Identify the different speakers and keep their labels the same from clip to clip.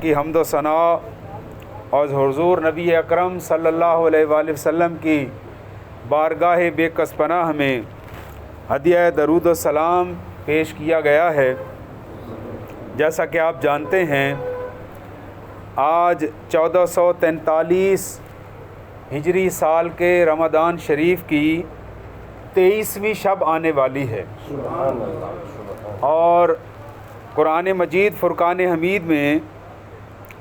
Speaker 1: کی حمد و ثنا اور حضور نبی اکرم صلی اللہ علیہ وآلہ وسلم کی بارگاہ بے کس پناہ میں ہدیہ درود و سلام پیش کیا گیا ہے۔ جیسا کہ آپ جانتے ہیں آج 1443 ہجری سال کے رمضان شریف کی 23ویں شب آنے والی ہے، اور قرآن مجید فرقان حمید میں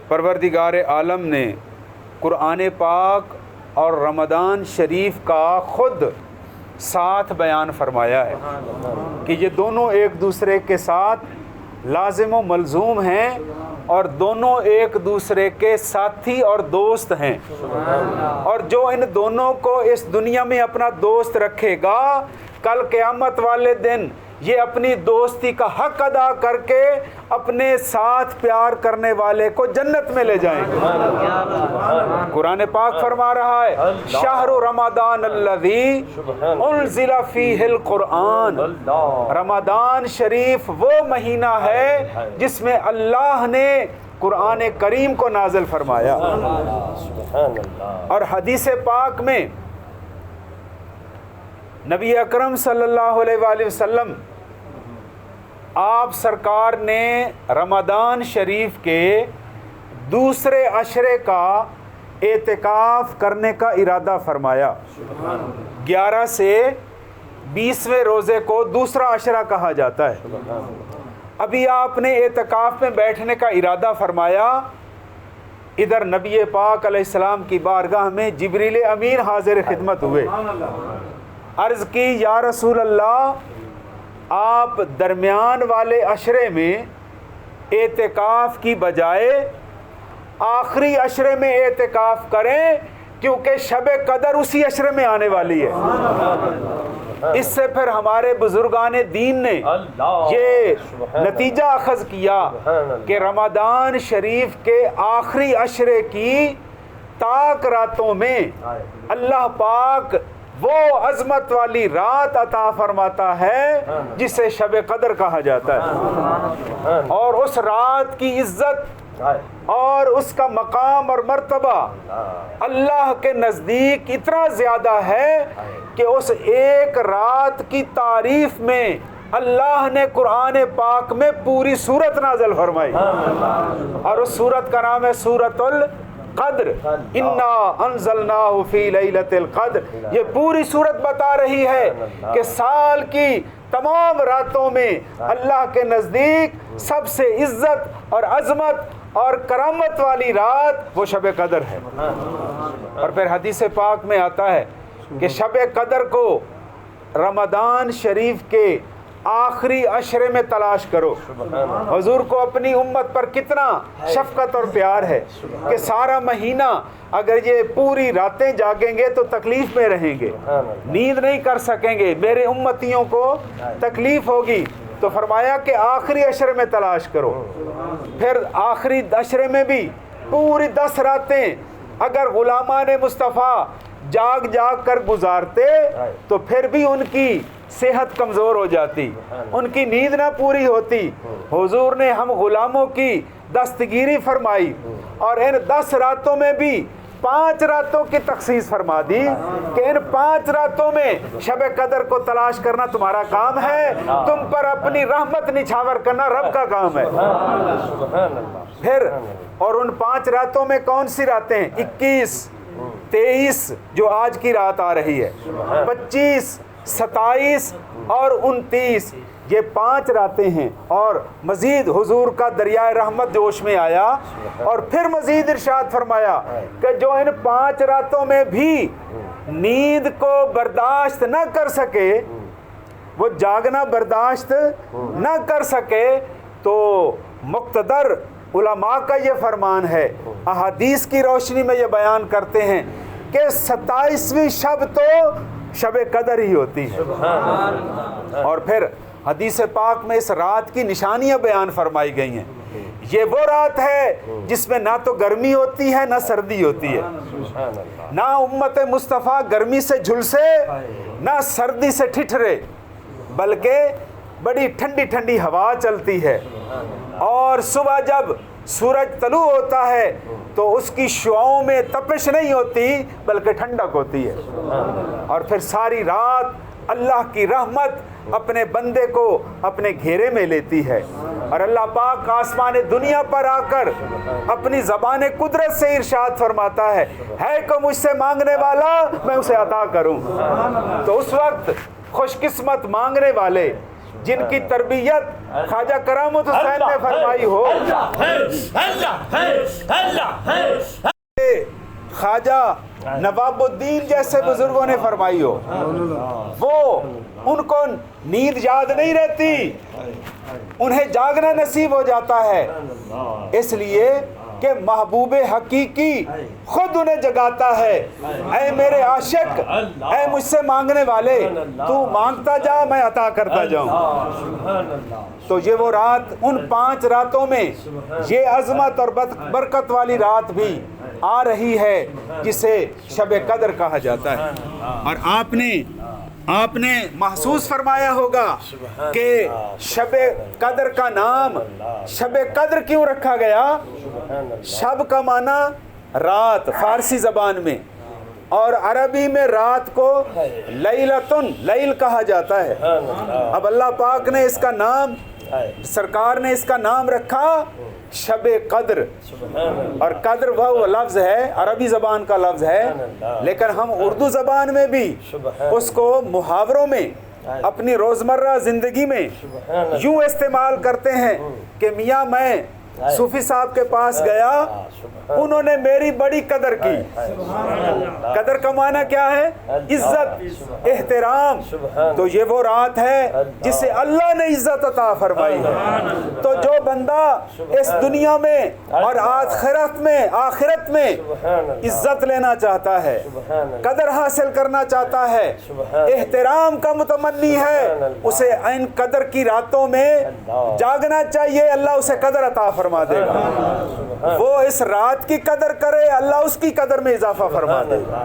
Speaker 1: پروردگار عالم نے قرآن پاک اور رمضان شریف کا خود ساتھ بیان فرمایا ہے کہ یہ دونوں ایک دوسرے کے ساتھ لازم و ملزوم ہیں اور دونوں ایک دوسرے کے ساتھی اور دوست ہیں، اور جو ان دونوں کو اس دنیا میں اپنا دوست رکھے گا کل قیامت والے دن یہ اپنی دوستی کا حق ادا کر کے اپنے ساتھ پیار کرنے والے کو جنت میں لے جائیں گے۔ قرآن پاک فرما رہا ہے شہر رمضان الذی انزل فیہ القرآن، رمضان شریف وہ مہینہ ہے جس میں اللہ نے قرآن کریم کو نازل فرمایا۔ اور حدیث پاک میں نبی اکرم صلی اللہ علیہ وآلہ وسلم آپ سرکار نے رمضان شریف کے دوسرے عشرے کا اعتکاف کرنے کا ارادہ فرمایا۔ 11 سے 20ویں روزے کو دوسرا عشرہ کہا جاتا ہے۔ ابھی آپ نے اعتکاف میں بیٹھنے کا ارادہ فرمایا، ادھر نبی پاک علیہ السلام کی بارگاہ میں جبریل امین حاضر خدمت ہوئے۔ عرض کی یا رسول اللہ، آپ درمیان والے عشرے میں اعتکاف کی بجائے آخری عشرے میں اعتکاف کریں، کیونکہ شب قدر اسی عشرے میں آنے والی ہے۔ اس سے پھر ہمارے بزرگان دین نے یہ نتیجہ اخذ کیا کہ رمضان شریف کے آخری عشرے کی تاک راتوں میں اللہ پاک وہ عظمت والی رات عطا فرماتا ہے جسے شب قدر کہا جاتا ہے، اور اس رات کی عزت اور اس کا مقام اور مرتبہ اللہ کے نزدیک اتنا زیادہ ہے کہ اس ایک رات کی تعریف میں اللہ نے قرآن پاک میں پوری سورت نازل فرمائی، اور اس سورت کا نام ہے سورۃ القدر، انا انزلناہ فی لیلۃ القدر۔ یہ پوری سورت بتا رہی ہے کہ سال کی تمام راتوں میں اللہ کے نزدیک سب سے عزت اور عظمت اور کرامت والی رات وہ شب قدر ہے۔ اور پھر حدیث پاک میں آتا ہے کہ شب قدر کو رمضان شریف کے آخری عشرے میں تلاش کرو۔ حضور کو اپنی امت پر کتنا شفقت اور پیار ہے کہ سارا مہینہ اگر یہ پوری راتیں جاگیں گے تو تکلیف میں رہیں گے، نیند نہیں کر سکیں گے، میرے امتیوں کو تکلیف ہوگی، تو فرمایا کہ آخری عشرے میں تلاش کرو۔ پھر آخری عشرے میں بھی پوری 10 راتیں اگر غلامان مصطفیٰ جاگ جاگ کر گزارتے تو پھر بھی ان کی صحت کمزور ہو جاتی، ان کی نیند نہ پوری ہوتی۔ حضور نے ہم غلاموں کی دستگیری فرمائی اور ان 10 راتوں میں بھی 5 راتوں کی تخصیص فرما دی کہ ان 5 راتوں میں شب قدر کو تلاش کرنا تمہارا کام ہے، تم پر اپنی رحمت نچھاور کرنا رب کا کام ہے۔ پھر اور ان 5 راتوں میں کون سی راتیں؟ 21، 23 جو آج کی رات آ رہی ہے، 25، 27 اور 29، یہ 5 راتیں ہیں۔ اور مزید حضور کا دریائے رحمت جوش میں آیا اور پھر مزید ارشاد فرمایا کہ جو ان 5 راتوں میں بھی نیند کو برداشت نہ کر سکے، وہ جاگنا برداشت نہ کر سکے، تو مقتدر علماء کا یہ فرمان ہے، احادیث کی روشنی میں یہ بیان کرتے ہیں کہ 27ویں شب تو شب قدر ہی ہوتی ہے۔ اور پھر حدیث پاک میں اس رات کی نشانیاں بیان فرمائی گئی ہیں۔ یہ وہ رات ہے جس میں نہ تو گرمی ہوتی ہے نہ سردی ہوتی ہے، نہ امت مصطفیٰ گرمی سے جھلسے نہ سردی سے ٹھٹھرے، بلکہ بڑی ٹھنڈی ٹھنڈی ہوا چلتی ہے، اور صبح جب سورج طلوع ہوتا ہے تو اس کی شعاؤں میں تپش نہیں ہوتی بلکہ ٹھنڈک ہوتی ہے، اور پھر ساری رات اللہ کی رحمت اپنے بندے کو اپنے گھیرے میں لیتی ہے، اور اللہ پاک آسمان دنیا پر آ کر اپنی زبان قدرت سے ارشاد فرماتا ہے کوئی مجھ سے مانگنے والا میں اسے عطا کروں۔ تو اس وقت خوش قسمت مانگنے والے جن کی تربیت خواجہ کرامت حسین نے فرمائی ہو، خواجہ نواب الدین جیسے بزرگوں نے فرمائی ہو، وہ ان کو نیند یاد نہیں رہتی، انہیں جاگنا نصیب ہو جاتا ہے، اس لیے کہ محبوب حقیقی خود انہیں جگاتا ہے، اے میرے عاشق، اے مجھ سے مانگنے والے، تو مانگتا جا میں عطا کرتا جاؤں۔ تو یہ وہ رات، ان 5 راتوں میں یہ عظمت اور برکت والی رات بھی آ رہی ہے جسے شب قدر کہا جاتا ہے، اور آپ نے محسوس فرمایا ہوگا کہ شب قدر کا نام شب قدر کیوں رکھا گیا؟ شب کا معنی رات فارسی زبان میں، اور عربی میں رات کو لیلتن لیل کہا جاتا ہے۔ اب اللہ پاک نے اس کا نام، سرکار نے اس کا نام رکھا شب قدر، اور قدر وہ لفظ ہے، عربی زبان کا لفظ ہے، لیکن ہم اردو زبان میں بھی اس کو محاوروں میں اپنی روزمرہ زندگی میں یوں استعمال کرتے ہیں کہ میاں میں صوفی صاحب کے پاس گیا، انہوں نے میری بڑی قدر کی۔ قدر کا معنی کیا ہے؟ عزت، احترام۔ تو یہ وہ رات ہے جسے اللہ نے عزت عطا فرمائی ہے۔ تو جو بندہ اس دنیا میں اور آخرت میں عزت لینا چاہتا ہے، قدر حاصل کرنا چاہتا ہے، احترام کا متمنی ہے، اسے ان قدر کی راتوں میں جاگنا چاہیے، اللہ اسے قدر عطا فرما دے گا۔ وہ اس رات کی قدر کرے، اللہ اس کی قدر میں اضافہ فرما دے گا۔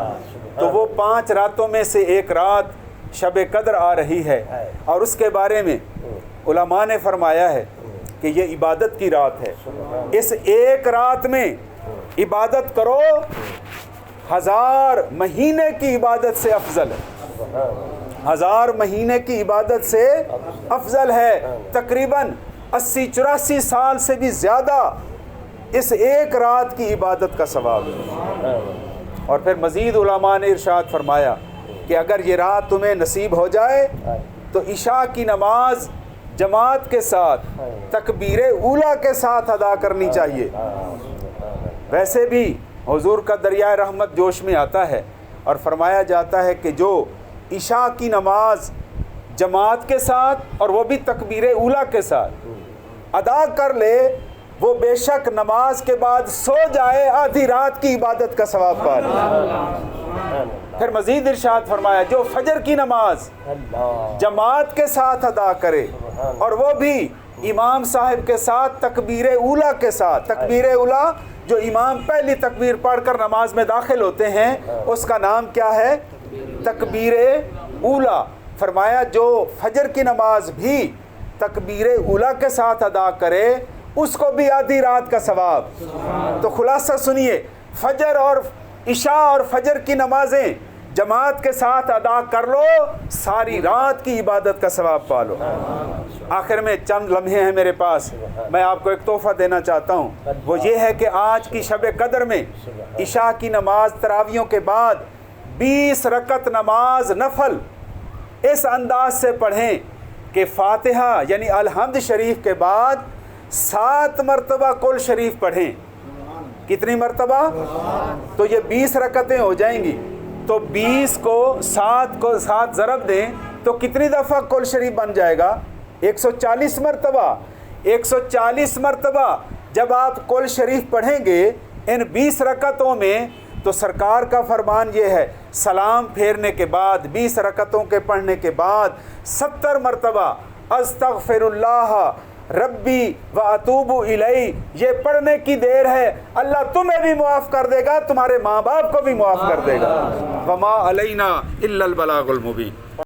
Speaker 1: تو وہ 5 راتوں میں سے ایک رات شب قدر آ رہی ہے، اور اس کے بارے میں علماء نے فرمایا ہے کہ یہ عبادت کی رات ہے۔ اس ایک رات میں عبادت کرو 1000 مہینے کی عبادت سے افضل ہے، 1000 مہینے کی عبادت سے افضل ہے، تقریباً 80-84 سال سے بھی زیادہ اس ایک رات کی عبادت کا ثواب ہے۔ اور پھر مزید علماء نے ارشاد فرمایا کہ اگر یہ رات تمہیں نصیب ہو جائے تو عشاء کی نماز جماعت کے ساتھ تکبیر اولیٰ کے ساتھ ادا کرنی چاہیے۔ ویسے بھی حضور کا دریائے رحمت جوش میں آتا ہے، اور فرمایا جاتا ہے کہ جو عشاء کی نماز جماعت کے ساتھ اور وہ بھی تکبیر اولیٰ کے ساتھ ادا کر لے، وہ بے شک نماز کے بعد سو جائے آدھی رات کی عبادت کا ثواب پا لے۔ پھر مزید ارشاد فرمایا جو فجر کی نماز جماعت کے ساتھ ادا کرے، اور وہ بھی امام صاحب کے ساتھ تکبیر اولیٰ کے ساتھ، تکبیر اولیٰ جو امام پہلی تکبیر پڑھ کر نماز میں داخل ہوتے ہیں اس کا نام کیا ہے؟ تکبیر اولیٰ۔ فرمایا جو فجر کی نماز بھی تکبیر اولیٰ کے ساتھ ادا کرے اس کو بھی آدھی رات کا ثواب۔ تو خلاصہ سنیے، فجر اور عشاء اور فجر کی نمازیں جماعت کے ساتھ ادا کر لو، ساری رات کی عبادت کا ثواب پا لو۔ آخر میں چند لمحے ہیں میرے پاس، میں آپ کو ایک تحفہ دینا چاہتا ہوں، وہ یہ ہے کہ آج کی شب قدر میں عشاء کی نماز تراویحوں کے بعد 20 رکعت نماز نفل اس انداز سے پڑھیں کہ فاتحہ یعنی الحمد شریف کے بعد 7 مرتبہ کل شریف پڑھیں۔ کتنی مرتبہ؟ تو یہ 20 رکعتیں ہو جائیں گی، تو 20 کو 7 ضرب دیں تو کتنی دفعہ کل شریف بن جائے گا؟ 140 مرتبہ۔ 140 مرتبہ جب آپ کل شریف پڑھیں گے ان 20 رکعتوں میں، تو سرکار کا فرمان یہ ہے سلام پھیرنے کے بعد 20 رکعتوں کے پڑھنے کے بعد 70 مرتبہ استغفر اللہ ربی و اتوب الیہ یہ پڑھنے کی دیر ہے، اللہ تمہیں بھی معاف کر دے گا، تمہارے ماں باپ کو بھی معاف کر دے گا۔ وما علینا الا البلاغ المبین۔